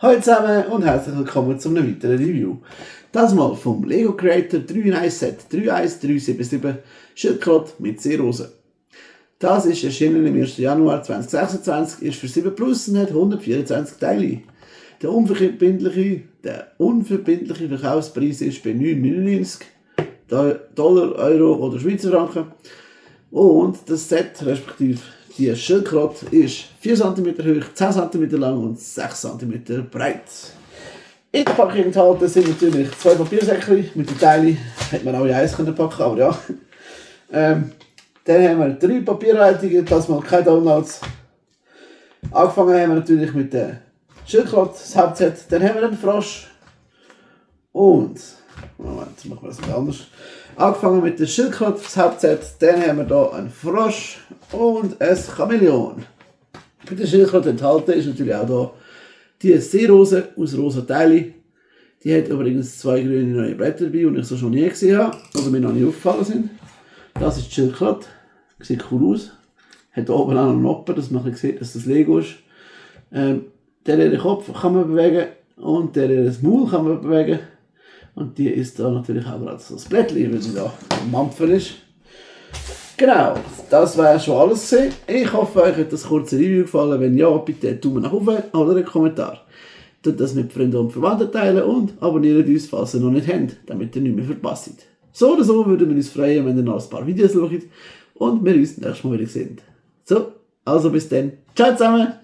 Hallo zusammen und herzlich willkommen zu einem weiteren Review. Das mal vom Lego Creator 3 in 1 Set 31377 Schildkröte mit Seerose. Das ist erschienen im 1. Januar 2026, ist für 7 Plus und hat 124 Teile. Der unverbindliche Verkaufspreis ist bei 9,99 Dollar, Euro oder Schweizer Franken. Und das Set, respektive die Schildkröte, ist 4 cm hoch, 10 cm lang und 6 cm breit. In der Packung enthalten sind natürlich 2 Papiersäckchen mit den Teilen. Hätte man auch in eins packen können, aber ja. Dann haben wir 3 Papierleitungen, das mal keine Downloads. Angefangen haben wir natürlich mit der Schildkröte, das Hauptset. Dann haben wir den Frosch. Und, Moment, jetzt machen wir das anders. Angefangen mit der Schildkröte, das Hauptset. Dann haben wir hier einen Frosch und ein Chamäleon. Bei der Schildkröte enthalten ist natürlich auch hier die Seerose aus rosa Teilen. Die hat übrigens 2 grüne neue Blätter dabei, die ich so schon nie gesehen habe, oder mir noch nicht aufgefallen sind. Das ist die Schildkröte. Sieht cool aus. Hat oben auch noch einen Noppen, dass man sieht, dass das Lego ist. Den Kopf kann man bewegen und das Maul kann man bewegen. Und die ist da natürlich auch gerade so das Blättchen, weil sie da am Mampfen ist. Genau, das wäre schon alles gewesen. Ich hoffe, euch hat das kurze Review gefallen. Wenn ja, bitte einen Daumen nach oben oder einen Kommentar. Tut das mit Freunden und Verwandten teilen und abonniert uns, falls ihr noch nicht habt, damit ihr nichts mehr verpasst. So oder so würden wir uns freuen, wenn ihr noch ein paar Videos schaut und wir uns nächstes Mal wieder sehen. So, also bis dann. Ciao zusammen!